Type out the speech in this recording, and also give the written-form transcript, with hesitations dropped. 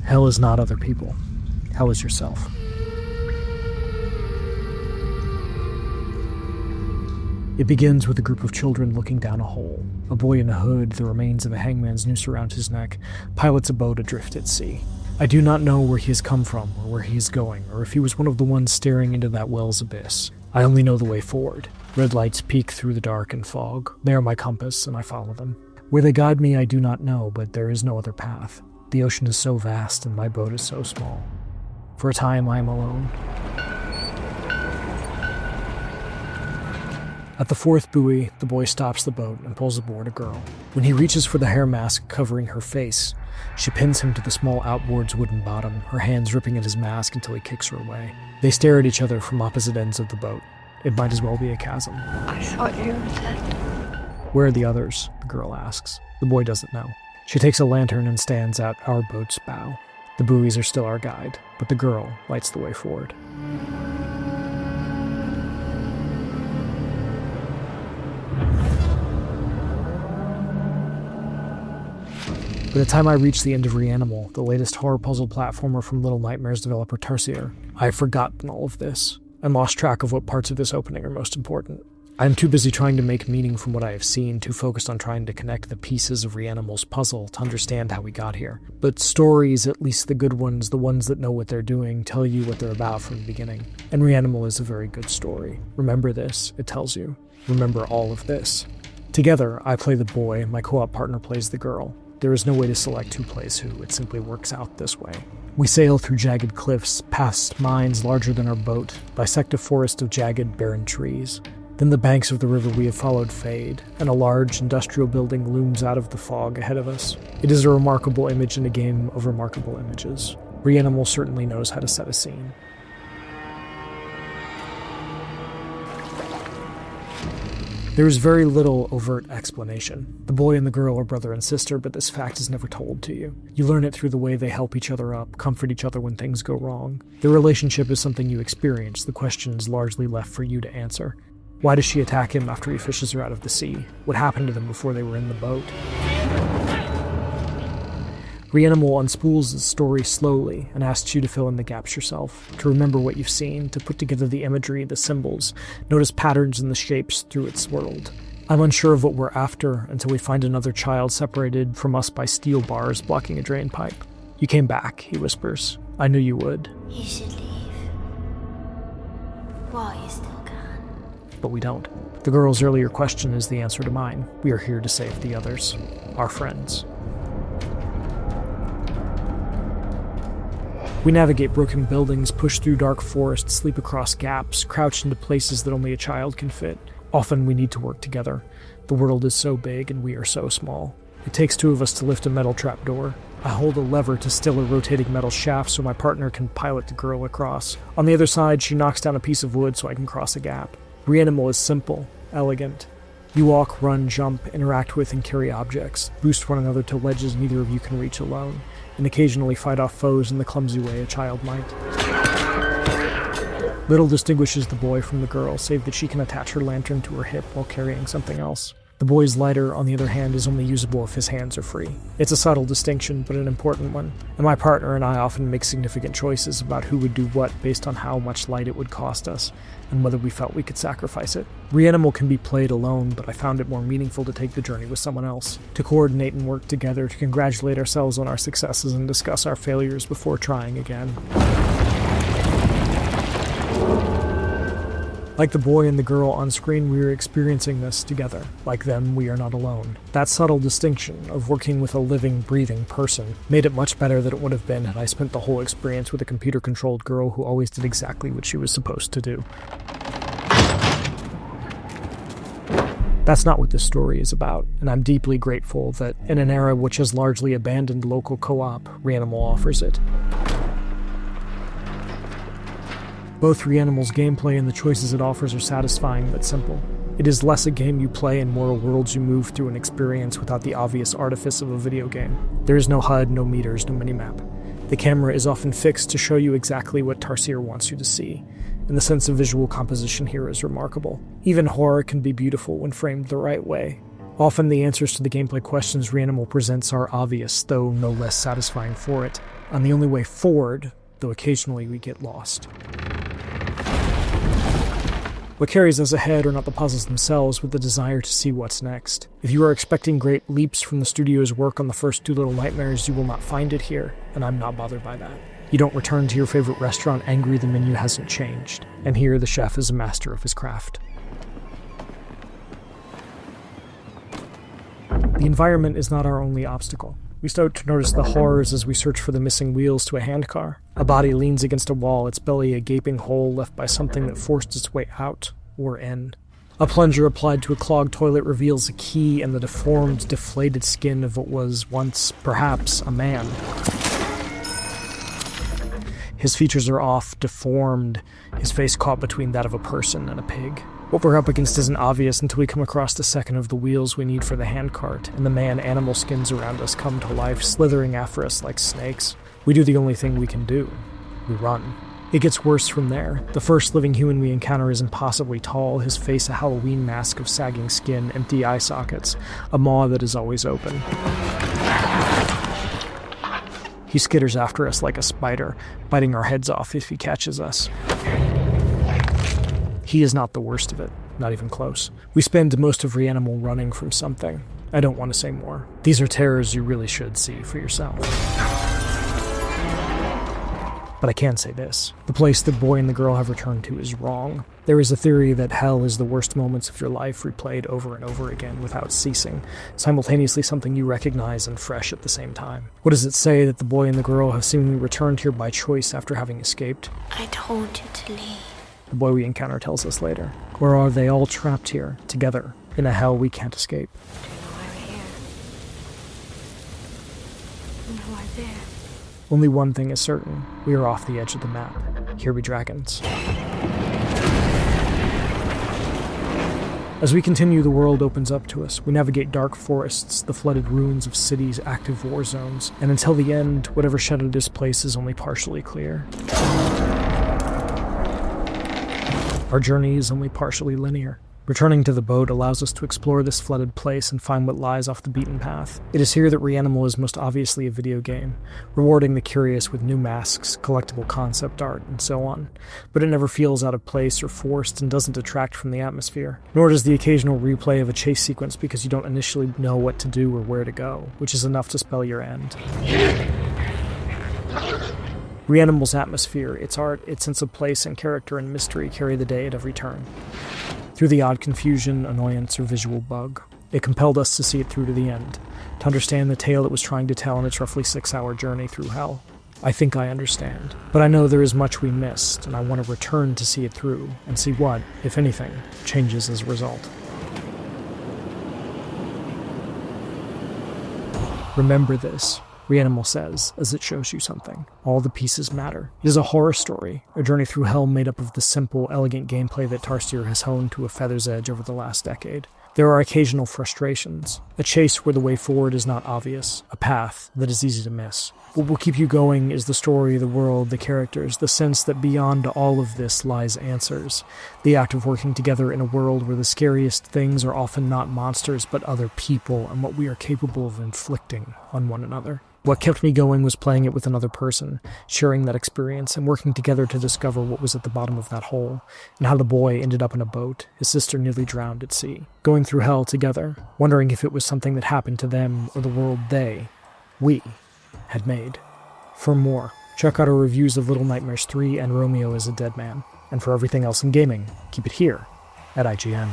Hell is not other people. Hell is yourself. It begins with a group of children looking down a hole. A boy in a hood, the remains of a hangman's noose around his neck, pilots a boat adrift at sea. I do not know where he has come from, or where he is going, or if he was one of the ones staring into that well's abyss. I only know the way forward. Red lights peek through the dark and fog. They are my compass, and I follow them. Where they guide me I do not know, but there is no other path. The ocean is so vast, and my boat is so small. For a time I am alone. At the fourth buoy, the boy stops the boat and pulls aboard a girl. When he reaches for the hair mask covering her face, she pins him to the small outboard's wooden bottom, her hands ripping at his mask until he kicks her away. They stare at each other from opposite ends of the boat. It might as well be a chasm. I thought you were dead. Where are the others? The girl asks. The boy doesn't know. She takes a lantern and stands at our boat's bow. The buoys are still our guide, but the girl lights the way forward. By the time I reach the end of Reanimal, the latest horror puzzle platformer from Little Nightmares developer Tarsier, I have forgotten all of this, and lost track of what parts of this opening are most important. I am too busy trying to make meaning from what I have seen, too focused on trying to connect the pieces of Reanimal's puzzle to understand how we got here. But stories, at least the good ones, the ones that know what they're doing, tell you what they're about from the beginning. And Reanimal is a very good story. Remember this, it tells you. Remember all of this. Together, I play the boy, my co-op partner plays the girl. There is no way to select who plays who, it simply works out this way. We sail through jagged cliffs, past mines larger than our boat, bisect a forest of jagged, barren trees. Then the banks of the river we have followed fade, and a large industrial building looms out of the fog ahead of us. It is a remarkable image in a game of remarkable images. Reanimal certainly knows how to set a scene. There is very little overt explanation. The boy and the girl are brother and sister, but this fact is never told to you. You learn it through the way they help each other up, comfort each other when things go wrong. Their relationship is something you experience, the question is largely left for you to answer. Why does she attack him after he fishes her out of the sea? What happened to them before they were in the boat? Reanimal unspools the story slowly and asks you to fill in the gaps yourself, to remember what you've seen, to put together the imagery, the symbols, notice patterns in the shapes through its world. I'm unsure of what we're after until we find another child separated from us by steel bars blocking a drain pipe. You came back, he whispers. I knew you would. You should leave. While you still can. But we don't. The girl's earlier question is the answer to mine. We are here to save the others. Our friends. We navigate broken buildings, push through dark forests, sleep across gaps, crouch into places that only a child can fit. Often we need to work together. The world is so big and we are so small. It takes two of us to lift a metal trapdoor. I hold a lever to still a rotating metal shaft so my partner can pilot the girl across. On the other side, she knocks down a piece of wood so I can cross a gap. Reanimal is simple, elegant. You walk, run, jump, interact with and carry objects, boost one another to ledges neither of you can reach alone, and occasionally fight off foes in the clumsy way a child might. Little distinguishes the boy from the girl, save that she can attach her lantern to her hip while carrying something else. The boy's lighter, on the other hand, is only usable if his hands are free. It's a subtle distinction, but an important one, and my partner and I often make significant choices about who would do what based on how much light it would cost us, and whether we felt we could sacrifice it. Reanimal can be played alone, but I found it more meaningful to take the journey with someone else, to coordinate and work together, to congratulate ourselves on our successes and discuss our failures before trying again. Like the boy and the girl on screen, we are experiencing this together. Like them, we are not alone. That subtle distinction of working with a living, breathing person made it much better than it would have been had I spent the whole experience with a computer-controlled girl who always did exactly what she was supposed to do. That's not what this story is about, and I'm deeply grateful that, in an era which has largely abandoned local co-op, Reanimal offers it. Both Reanimal's gameplay and the choices it offers are satisfying but simple. It is less a game you play and more a world you move through an experience without the obvious artifice of a video game. There is no HUD, no meters, no minimap. The camera is often fixed to show you exactly what Tarsier wants you to see, and the sense of visual composition here is remarkable. Even horror can be beautiful when framed the right way. Often the answers to the gameplay questions Reanimal presents are obvious, though no less satisfying for it. on the only way forward, though occasionally we get lost. What carries us ahead are not the puzzles themselves, but the desire to see what's next. If you are expecting great leaps from the studio's work on the first two Little Nightmares, you will not find it here, and I'm not bothered by that. You don't return to your favorite restaurant angry the menu hasn't changed, and here the chef is a master of his craft. The environment is not our only obstacle. We start to notice the horrors as we search for the missing wheels to a handcar. A body leans against a wall, its belly a gaping hole left by something that forced its way out or in. A plunger applied to a clogged toilet reveals a key and the deformed, deflated skin of what was once, perhaps, a man. His features are off, deformed, his face caught between that of a person and a pig. What we're up against isn't obvious until we come across the second of the wheels we need for the handcart, and the man-animal skins around us come to life, slithering after us like snakes. We do the only thing we can do. We run. It gets worse from there. The first living human we encounter is impossibly tall, his face a Halloween mask of sagging skin, empty eye sockets, a maw that is always open. He skitters after us like a spider, biting our heads off if he catches us. He is not the worst of it, not even close. We spend most of Reanimal running from something. I don't want to say more. These are terrors you really should see for yourself. But I can say this. The place the boy and the girl have returned to is wrong. There is a theory that hell is the worst moments of your life replayed over and over again without ceasing, simultaneously something you recognize and fresh at the same time. What does it say that the boy and the girl have seemingly returned here by choice after having escaped? I told you to leave. The boy we encounter tells us later. Or are they all trapped here, together, in a hell we can't escape? Do you know why we're here? You know why there? Only one thing is certain. We are off the edge of the map. Here be dragons. As we continue, the world opens up to us. We navigate dark forests, the flooded ruins of cities, active war zones, and until the end, whatever shadowed this place is only partially clear. Our journey is only partially linear. Returning to the boat allows us to explore this flooded place and find what lies off the beaten path. It is here that Reanimal is most obviously a video game, rewarding the curious with new masks, collectible concept art, and so on. But it never feels out of place or forced and doesn't detract from the atmosphere. Nor does the occasional replay of a chase sequence because you don't initially know what to do or where to go, which is enough to spell your end. Reanimal's atmosphere, its art, its sense of place and character and mystery carry the day at every turn. Through the odd confusion, annoyance, or visual bug, it compelled us to see it through to the end, to understand the tale it was trying to tell in its roughly 6-hour journey through hell. I think I understand, but I know there is much we missed, and I want to return to see it through, and see what, if anything, changes as a result. Remember this, Reanimal says, as it shows you something. All the pieces matter. It is a horror story, a journey through hell made up of the simple, elegant gameplay that Tarsier has honed to a feather's edge over the last decade. There are occasional frustrations, a chase where the way forward is not obvious, a path that is easy to miss. What will keep you going is the story, the world, the characters, the sense that beyond all of this lies answers, the act of working together in a world where the scariest things are often not monsters but other people and what we are capable of inflicting on one another. What kept me going was playing it with another person, sharing that experience, and working together to discover what was at the bottom of that hole, and how the boy ended up in a boat, his sister nearly drowned at sea, going through hell together, wondering if it was something that happened to them or the world we, had made. For more, check out our reviews of Little Nightmares 3 and Romeo is a Dead Man, and for everything else in gaming, keep it here at IGN.